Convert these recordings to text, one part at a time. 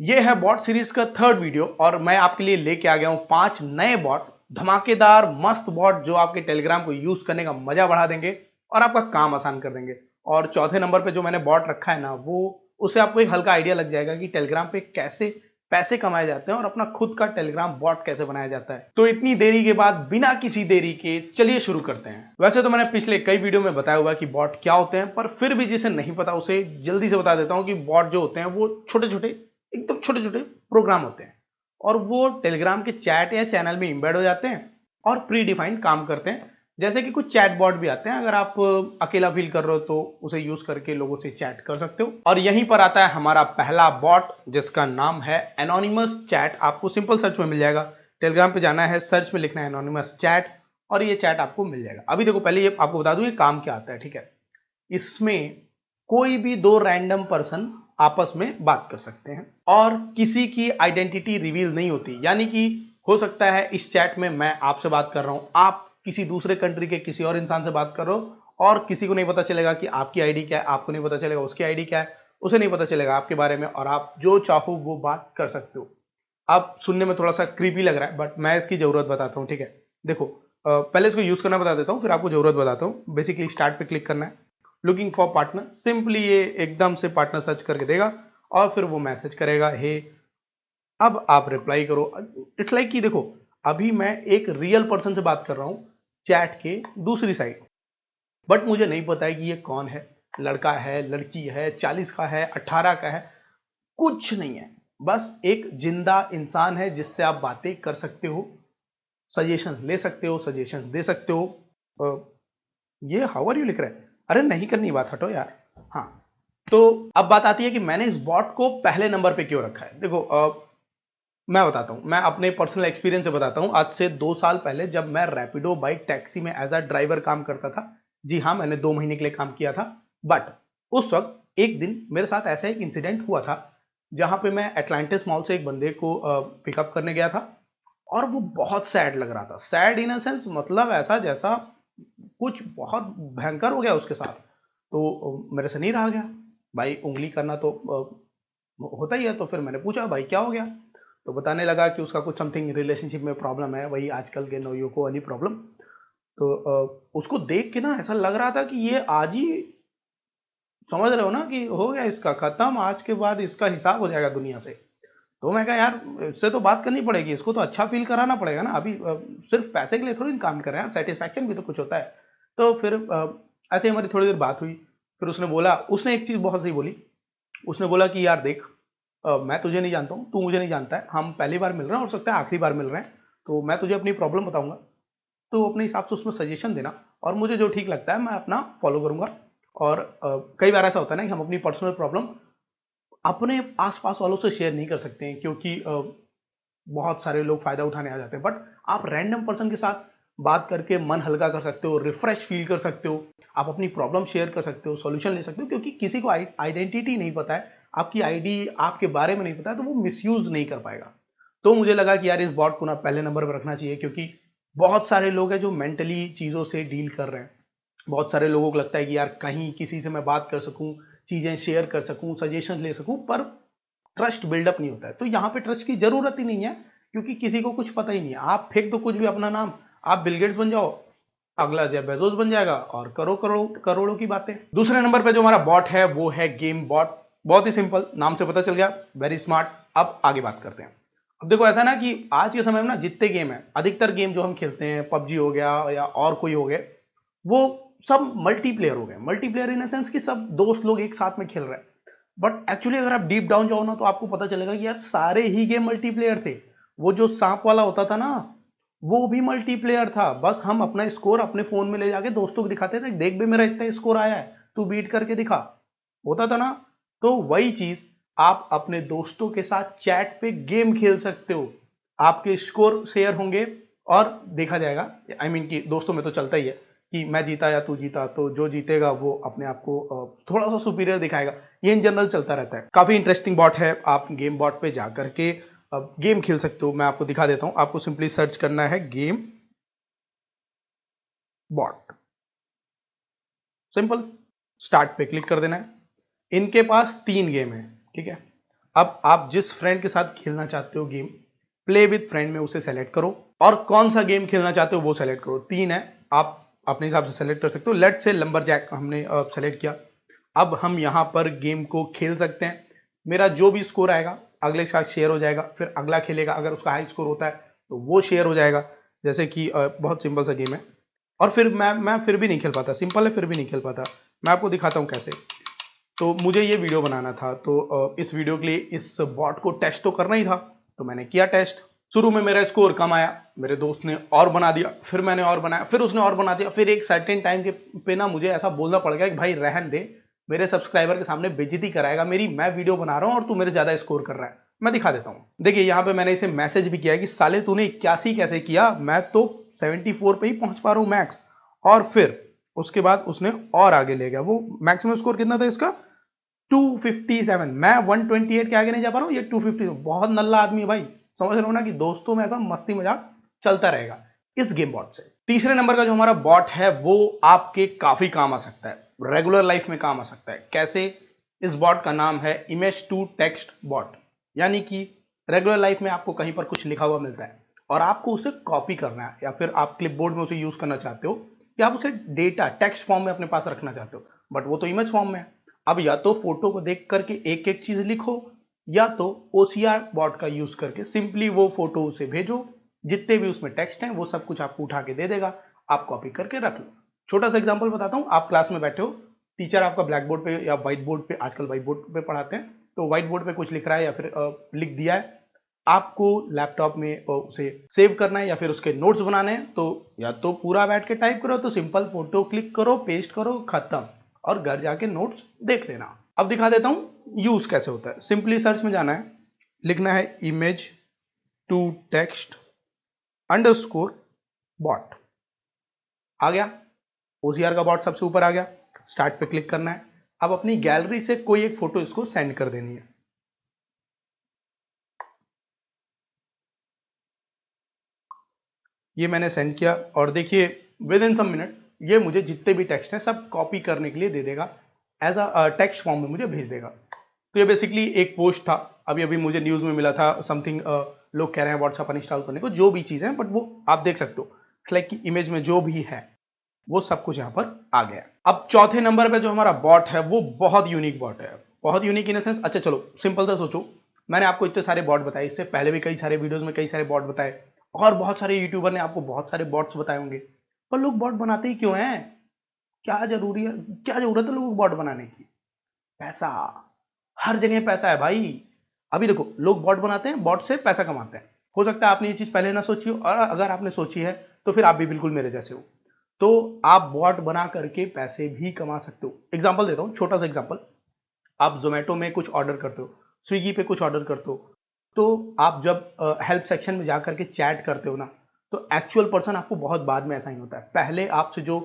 ये है bot series का थर्ड वीडियो और मैं आपके लिए लेके आ गया हूं 5 नए बॉट, धमाकेदार मस्त बॉट जो आपके टेलीग्राम को यूज करने का मजा बढ़ा देंगे और आपका काम आसान कर देंगे। और चौथे नंबर पे जो मैंने बॉट रखा है ना, वो उससे आपको एक हल्का आइडिया लग जाएगा कि टेलीग्राम पे कैसे पैसे कमाए जाते हैं और अपना खुद का टेलीग्राम बॉट कैसे बनाया जाता है। तो इतनी देरी के बाद बिना किसी देरी के चलिए शुरू करते हैं। वैसे तो मैंने पिछले कई वीडियो में बताया हुआ कि बॉट क्या होते हैं, पर फिर भी जिसे नहीं पता उसे जल्दी से बता देता हूं कि बॉट जो होते हैं वो छोटे छोटे, एकदम छोटे छोटे प्रोग्राम होते हैं और वो टेलीग्राम के चैट या चैनल में एम्बेड हो जाते हैं और प्री डिफाइंड काम करते हैं। जैसे कि कुछ चैट बॉट भी आते हैं, अगर आप अकेला फील कर रहे हो तो उसे यूज करके लोगों से चैट कर सकते हो। और यहीं पर आता है हमारा पहला बॉट जिसका नाम है एनोनिमस चैट। आपको सिंपल सर्च में मिल जाएगा, टेलीग्राम पे जाना है, सर्च में लिखना है एनोनिमस चैट और ये चैट आपको मिल जाएगा। अभी देखो, पहले ये आपको बता दूं ये काम क्या आता है, ठीक है। इसमें कोई भी दो रैंडम पर्सन आपस में बात कर सकते हैं और किसी की आइडेंटिटी रिवील नहीं होती। यानी कि हो सकता है इस चैट में मैं आपसे बात कर रहा हूं, आप किसी दूसरे कंट्री के किसी और इंसान से बात कर रहे हो और किसी को नहीं पता चलेगा कि आपकी आईडी क्या है, आपको नहीं पता चलेगा उसकी आईडी क्या है, उसे नहीं पता चलेगा आपके बारे में, और आप जो चाहो वो बात कर सकते हो। अब सुनने में थोड़ा सा क्रीपी लग रहा है, बट मैं इसकी जरूरत बताता हूँ, ठीक है। देखो, पहले इसको यूज करना बता देता हूँ, फिर आपको जरूरत बताता हूँ। बेसिकली स्टार्ट पे क्लिक करना है, लुकिंग फॉर पार्टनर, सिंपली ये एकदम से पार्टनर सर्च करके देगा और फिर वो मैसेज करेगा हे। अब आप रिप्लाई करो। इट्स लाइक कि देखो, अभी मैं एक रियल पर्सन से बात कर रहा हूं चैट के दूसरी साइड, बट मुझे नहीं पता है कि ये कौन है, लड़का है, लड़की है, 40 का है, 18 का है, कुछ नहीं है। बस एक जिंदा इंसान है जिससे आप बातें कर सकते हो, सजेशन ले सकते हो, सजेशन दे सकते हो। ये हाउ आर यू लिख रहा है, अरे नहीं करनी बात, हटो यार। हाँ, तो अब बात आती है कि मैंने इस बॉट को पहले नंबर पे क्यों रखा है। देखो, मैं बताता हूं, मैं अपने पर्सनल एक्सपीरियंस से बताता हूं। आज से 2 साल पहले जब मैं रैपिडो बाइक टैक्सी में एज अ ड्राइवर काम करता था, जी हाँ, मैंने 2 महीने के लिए काम किया था। बट उस वक्त एक दिन मेरे साथ ऐसा एक इंसिडेंट हुआ था जहां पे मैं एटलांटिस मॉल से एक बंदे को पिकअप करने गया था और वो बहुत सैड लग रहा था। सैड इन अ सेंस, मतलब ऐसा जैसा कुछ बहुत भयंकर हो गया उसके साथ। तो मेरे से नहीं रहा गया, भाई उंगली करना तो होता ही है। तो फिर मैंने पूछा भाई क्या हो गया, तो बताने लगा कि उसका कुछ समथिंग रिलेशनशिप में प्रॉब्लम है, वही आजकल के नौयुवकों वाली प्रॉब्लम। तो उसको देख के ना ऐसा लग रहा था कि ये आज ही, समझ रहे हो ना, कि हो गया इसका खत्म, आज के बाद इसका हिसाब हो जाएगा दुनिया से। तो मैं कहा यार इससे तो बात करनी पड़ेगी, इसको तो अच्छा फील कराना पड़ेगा ना। अभी सिर्फ पैसे के लिए थोड़ी काम कर रहे हैं, सेटिस्फैक्शन भी तो कुछ होता है। तो फिर ऐसे हमारी थोड़ी देर बात हुई। फिर उसने बोला, उसने एक चीज़ बहुत सही बोली। उसने बोला कि यार देख, मैं तुझे नहीं जानता हूँ, तू मुझे नहीं जानता है, हम पहली बार मिल रहे हैं, हो सकता है आखिरी बार मिल रहे हैं। तो मैं तुझे अपनी प्रॉब्लम बताऊंगा, तो अपने हिसाब से उसमें सजेशन देना और मुझे जो ठीक लगता है मैं अपना फॉलो करूंगा। और कई बार ऐसा होता है ना कि हम अपनी पर्सनल प्रॉब्लम अपने आसपास वालों से शेयर नहीं कर सकते हैं, क्योंकि बहुत सारे लोग फायदा उठाने आ जाते हैं। बट आप रैंडम पर्सन के साथ बात करके मन हल्का कर सकते हो, रिफ्रेश फील कर सकते हो, आप अपनी प्रॉब्लम शेयर कर सकते हो, सॉल्यूशन ले सकते हो। क्योंकि किसी को आइडेंटिटी नहीं पता है, आपकी आईडी आपके बारे में नहीं पता है, तो वो मिसयूज नहीं कर पाएगा। तो मुझे लगा कि यार इस बॉट को ना पहले नंबर पर रखना चाहिए, क्योंकि बहुत सारे लोग हैं जो मेंटली चीज़ों से डील कर रहे हैं। बहुत सारे लोगों को लगता है कि यार कहीं किसी से मैं बात कर सकूं, चीज़ें शेयर कर सकूं, सजेशन ले सकूं, पर ट्रस्ट बिल्डअप नहीं होता है। तो यहाँ पे ट्रस्ट की जरूरत ही नहीं है, क्योंकि किसी को कुछ पता ही नहीं है। आप फेंक दो कुछ भी अपना नाम, आप बिल गेट्स बन जाओ, अगला जेफ बेजोस बन जाएगा और करोड़ करोड़ करोड़ों की बातें। दूसरे नंबर पे जो हमारा बॉट है वो है गेम बॉट। बहुत ही सिंपल, नाम से पता चल गया, वेरी स्मार्ट। अब आगे बात करते हैं। अब देखो, ऐसा ना कि आज के समय में ना जितने गेम है, अधिकतर गेम जो हम खेलते हैं, पबजी हो गया या और कोई हो गए, वो सब मल्टीप्लेयर हो गए। मल्टीप्लेयर इन सेंस कि सब दोस्त लोग एक साथ में खेल रहे हैं। बट एक्चुअली अगर आप डीप डाउन जाओ ना, तो आपको पता चलेगा कि यार सारे ही गेम मल्टीप्लेयर थे। वो जो सांप वाला होता था ना, वो भी मल्टीप्लेयर था। बस हम अपना स्कोर अपने फोन में ले जाके दोस्तों को दिखाते थे, देख भी मेरा इतना स्कोर आया है, तू बीट करके दिखा, होता था ना। तो वही चीज आप अपने दोस्तों के साथ चैट पे गेम खेल सकते हो। आपके स्कोर शेयर होंगे और देखा जाएगा, आई मीन कि दोस्तों में तो चलता ही है कि मैं जीता या तू जीता, तो जो जीतेगा वो अपने आप को थोड़ा सा सुपीरियर दिखाएगा। ये इन जनरल चलता रहता है। काफी इंटरेस्टिंग बॉट है, आप गेम बॉट पे जा करके गेम खेल सकते हो। मैं आपको दिखा देता हूं, आपको सिंपली सर्च करना है गेम बॉट, सिंपल, स्टार्ट पे क्लिक कर देना है। इनके पास 3 गेम है, ठीक है। अब आप जिस फ्रेंड के साथ खेलना चाहते हो गेम, प्ले विद फ्रेंड में उसे सेलेक्ट करो और कौन सा गेम खेलना चाहते हो वो सेलेक्ट करो। 3 है, आप अपने हिसाब से सेलेक्ट कर सकते हो। लेट्स से लंबरजैक हमने सेलेक्ट किया। अब हम यहाँ पर गेम को खेल सकते हैं। मेरा जो भी स्कोर आएगा अगले के साथ शेयर हो जाएगा, फिर अगला खेलेगा, अगर उसका हाई स्कोर होता है तो वो शेयर हो जाएगा। जैसे कि बहुत सिंपल सा गेम है और फिर मैं फिर भी नहीं खेल पाता, सिंपल है फिर भी नहीं खेल पाता। मैं आपको दिखाता हूँ कैसे। तो मुझे ये वीडियो बनाना था, तो इस वीडियो के लिए इस बॉट को टेस्ट तो करना ही था, तो मैंने किया टेस्ट। शुरू में मेरा स्कोर कम आया, मेरे दोस्त ने और बना दिया, फिर मैंने और बनाया, फिर उसने और बना दिया, फिर एक सर्टेन टाइम के पे ना मुझे ऐसा बोलना पड़ गया कि भाई रहन दे, मेरे सब्सक्राइबर के सामने बेइज्जती कराएगा मेरी, मैं वीडियो बना रहा हूं और तू मेरे ज्यादा स्कोर कर रहा है। मैं दिखा देता हूं। देखिए यहाँ पे मैंने इसे मैसेज भी किया है कि साले तूने 81 कैसे किया, मैं तो 74 पे ही पहुंच पा रहा हूं मैक्स। और फिर उसके बाद उसने और आगे ले गया। वो मैक्सिमम स्कोर कितना था इसका, 257। मैं 128 के आगे नहीं जा पा रहा हूँ, ये 250। बहुत नल्ला आदमी है भाई। समझ रहे हो ना कि दोस्तों में ऐसा मस्ती मजाक चलता रहेगा इस गेम बॉट से। तीसरे नंबर का जो हमारा बॉट है वो आपके काफी काम आ सकता है, रेगुलर लाइफ में काम आ सकता है। कैसे? इस बॉट का नाम है इमेज टू टेक्स्ट बॉट। यानी कि रेगुलर लाइफ में आपको कहीं पर कुछ लिखा हुआ मिलता है और आपको उसे कॉपी करना है, या फिर आप क्लिपबोर्ड में उसे यूज करना चाहते हो, या आप उसे डेटा टेक्स्ट फॉर्म में अपने पास रखना चाहते हो, बट वो तो इमेज फॉर्म में है। अब या तो फोटो को देख करके एक एक चीज लिखो, या तो OCR बॉट का यूज करके सिंपली वो फोटो उसे भेजो, जितने भी उसमें टेक्स्ट हैं वो सब कुछ आपको उठा के दे देगा, आप कॉपी करके रख लो। छोटा सा एग्जांपल बताता हूं। आप क्लास में बैठे हो, टीचर आपका ब्लैक बोर्ड पे या व्हाइट बोर्ड पे, आजकल व्हाइट बोर्ड पे पढ़ाते हैं, तो व्हाइट बोर्ड पे कुछ लिख रहा है या फिर लिख दिया है, आपको लैपटॉप में उसे सेव करना है या फिर उसके नोट्स बनाने हैं, तो या तो पूरा बैठ के टाइप करो, तो सिंपल फोटो क्लिक करो, पेस्ट करो, खत्म, और घर जाके नोट्स देख लेना। अब दिखा देता हूं यूज कैसे होता है। सिंपली सर्च में जाना है, लिखना है image to text underscore bot. आ गया, OCR का बॉट सबसे ऊपर आ गया। स्टार्ट पे क्लिक करना है। अब अपनी गैलरी से कोई एक फोटो इसको सेंड कर देनी है। ये मैंने सेंड किया और देखिए विद इन सम मिनट ये मुझे जितने भी टेक्स्ट हैं सब कॉपी करने के लिए दे देगा, एज अ टेक्स्ट फॉर्म में मुझे भेज देगा। तो ये बेसिकली एक पोस्ट था, अभी अभी मुझे न्यूज में मिला था समथिंग, लोग कह रहे हैं व्हाट्सएप अनइंस्टॉल करने को, जो भी चीजें हैं, बट वो आप देख सकते हो लाइक की इमेज में जो भी है वो सब कुछ यहाँ पर आ गया। अब चौथे नंबर पे जो हमारा बॉट है वो बहुत यूनिक बॉट है। बहुत यूनिक इन सेंस, अच्छा चलो सिंपल सा सोचो, मैंने आपको इतने सारे बॉट बताए, इससे पहले भी कई सारे वीडियोस में कई सारे बॉट बताए, और बहुत सारे यूट्यूबर ने आपको बहुत सारे बॉट्स बताए होंगे, पर लोग बॉट बनाते ही क्यों हैं? क्या जरूरी है, क्या जरूरत है लोगों को बॉट बनाने की? पैसा, हर जगह पैसा है भाई। अभी देखो लोग बॉट बनाते हैं, बॉट से पैसा कमाते हैं। हो सकता है आपने ये चीज पहले ना सोची हो, और अगर आपने सोची है तो फिर आप भी बिल्कुल मेरे जैसे हो, तो आप बॉट बना करके पैसे भी कमा सकते हो। एग्जांपल देता हूं, छोटा सा एग्जांपल। आप जोमेटो में कुछ ऑर्डर करते हो, स्विगी पे कुछ ऑर्डर करते हो, तो आप जब हेल्प सेक्शन में जाकर के चैट करते हो ना, तो एक्चुअल पर्सन आपको बहुत बाद में असाइन होता है। पहले आपसे जो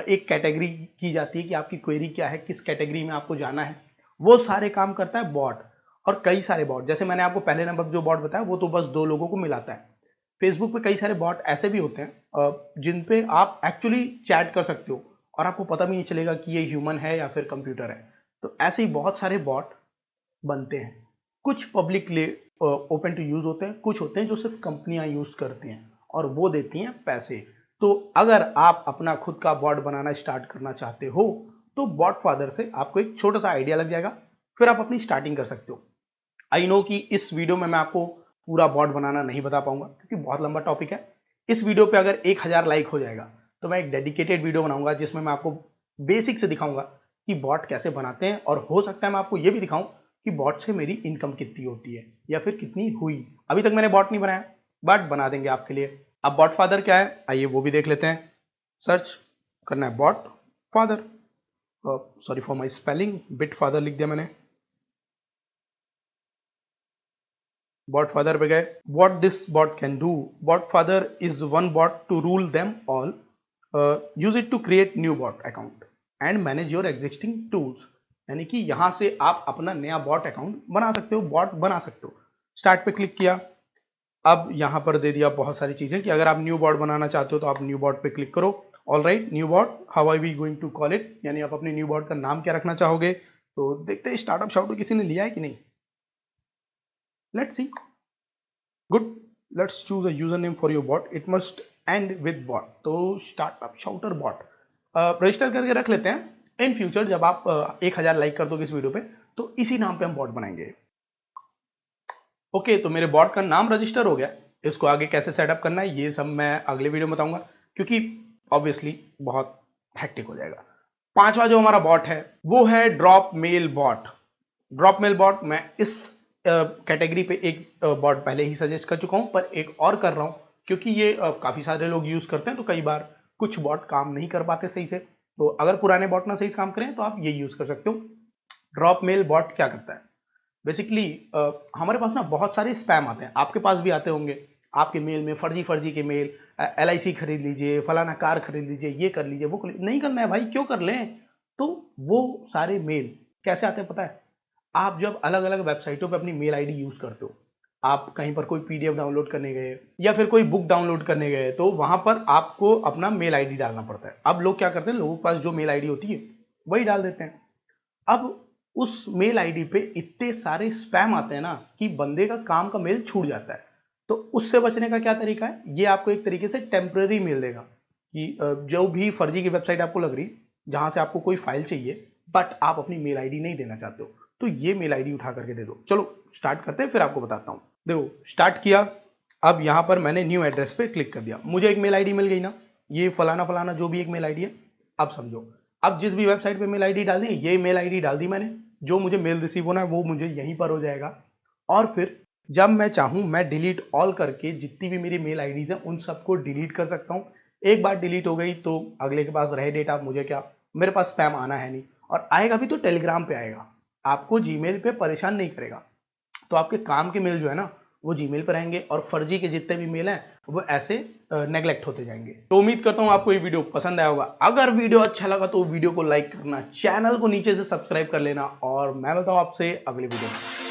एक कैटेगरी की जाती है कि आपकी क्वेरी क्या है, किस कैटेगरी में आपको जाना है, वो सारे काम करता है बॉट। और कई सारे बॉट, जैसे मैंने आपको पहले नंबर जो बॉट बताया वो तो बस 2 लोगों को मिलाता है। फेसबुक पे कई सारे बॉट ऐसे भी होते हैं जिन पे आप एक्चुअली चैट कर सकते हो और आपको पता भी नहीं चलेगा कि ये ह्यूमन है या फिर कंप्यूटर है। तो ऐसे ही बहुत सारे बॉट बनते हैं। कुछ पब्लिक लिए ओपन टू यूज होते हैं, कुछ होते हैं जो सिर्फ कंपनियां यूज करती हैं और वो देती हैं पैसे। तो अगर आप अपना खुद का बॉट बनाना स्टार्ट करना चाहते हो तो बॉट फादर से आपको एक छोटा सा आइडिया लग जाएगा, फिर आप अपनी स्टार्टिंग कर सकते हो। आई नो कि इस वीडियो में मैं आपको पूरा बॉट बनाना नहीं बता पाऊंगा क्योंकि बहुत लंबा टॉपिक है। इस वीडियो पे अगर 1000 लाइक हो जाएगा तो मैं एक डेडिकेटेड वीडियो बनाऊंगा जिसमें मैं आपको बेसिक से दिखाऊंगा कि बॉट कैसे बनाते हैं, और हो सकता है मैं आपको यह भी दिखाऊं कि बॉट से मेरी इनकम कितनी होती है या फिर कितनी हुई। अभी तक मैंने बॉट नहीं बनाया, बट बना देंगे आपके लिए। अब बॉट फादर क्या है आइए वो भी देख लेते हैं। सर्च करना है BotFather, sorry for my spelling, bit father लिख दिया मैंने। बॉट फादर पे गए। What this bot can do, BotFather is one bot to rule them all, use it to create new bot account and manage your existing tools. यानी कि यहां से आप अपना नया बॉट अकाउंट बना सकते हो, बॉट बना सकते हो। स्टार्ट पे क्लिक किया। अब यहां पर दे दिया बहुत सारी चीजें कि अगर आप न्यू बॉट बनाना चाहते हो तो आप न्यू बॉट पे क्लिक करो। All right, new bot, how are we going to call it, यानी आप अपने न्यू बॉट का नाम क्या रखना चाहोगे। तो देखते हैं स्टार्टअप शाउट किसी ने लिया है कि नहीं। Let's see. Good, let's choose a user name for your bot, it must end with bot. तो स्टार्टअप शाउटर बॉट रजिस्टर करके रख लेते हैं। इन फ्यूचर जब आप 1000 लाइक कर दोगे इस वीडियो पे तो इसी नाम पे हम बॉट बनाएंगे। ओके, तो मेरे बॉट का नाम रजिस्टर हो गया। इसको आगे कैसे सेटअप करना है ये सब मैं अगले वीडियो में बताऊंगा, क्योंकि ऑब्वियसली बहुत हेक्टिक हो जाएगा। पांचवा जो हमारा बॉट है वो है drop mail bot. Drop mail bot मैं इस कैटेगरी पे एक बॉट पहले ही सजेस्ट कर चुका हूं, पर एक और कर रहा हूं क्योंकि ये काफी सारे लोग यूज करते हैं, तो कई बार कुछ बॉट काम नहीं कर पाते सही से। तो अगर पुराने बॉट ना सही से काम करें तो आप ये यूज कर सकते हो। ड्रॉप मेल बॉट क्या करता है बेसिकली, हमारे पास ना बहुत सारे स्पैम आते हैं, आपके पास भी आते होंगे। आपके मेल में फर्जी फर्जी के मेल, LIC खरीद लीजिए, फलाना कार खरीद लीजिए, ये कर लीजिए, वो कर लीजिए। नहीं करना है भाई, क्यों कर लें। तो वो सारे मेल कैसे आते हैं पता है, आप जब अलग अलग वेबसाइटों पे अपनी मेल आईडी यूज करते हो, आप कहीं पर कोई PDF डाउनलोड करने गए या फिर कोई बुक डाउनलोड करने गए, तो वहां पर आपको अपना मेल आईडी डालना पड़ता है। अब लोग क्या करते हैं, लोगों के पास जो मेल आईडी होती है वही डाल देते हैं। अब उस मेल आईडी पे इतने सारे स्पैम आते हैं ना कि बंदे का काम का मेल छूट जाता है। तो उससे बचने का क्या तरीका है, ये आपको एक तरीके से टेम्पररी मेल देगा कि जो भी फर्जी की वेबसाइट आपको लग रही, जहां से आपको कोई फाइल चाहिए बट आप अपनी मेल आईडी नहीं देना चाहते हो, तो ये मेल आईडी उठा करके दे दो। चलो स्टार्ट करते हैं, फिर आपको बताता हूं। देखो स्टार्ट किया, अब यहां पर मैंने न्यू एड्रेस पे क्लिक कर दिया, मुझे एक मेल आईडी मिल गई ना, ये फलाना फलाना जो भी एक मेल आईडी है। अब समझो, अब जिस भी वेबसाइट पे मेल आईडी डाल दी, ये मेल आईडी डाल दी मैंने, जो मुझे मेल रिसीव होना है वो मुझे यहीं पर हो जाएगा। और फिर जब मैं चाहूं मैं डिलीट ऑल करके जितनी भी मेरी मेल आईडीज हैं उन सबको डिलीट कर सकता हूं। एक बार डिलीट हो गई तो अगले के पास रहे डेटा, मुझे क्या, मेरे पास स्पैम आना है नहीं, और आएगा भी तो टेलीग्राम पे आएगा, आपको जीमेल पे परेशान नहीं करेगा। तो आपके काम के मेल जो है ना वो जीमेल पर आएंगे, और फर्जी के जितने भी मेल हैं वो ऐसे नेग्लेक्ट होते जाएंगे। तो उम्मीद करता हूं आपको ये वीडियो पसंद आया होगा। अगर वीडियो अच्छा लगा तो वीडियो को लाइक करना, चैनल को नीचे से सब्सक्राइब कर लेना, और मैं बताऊं आपसे अगले वीडियो में।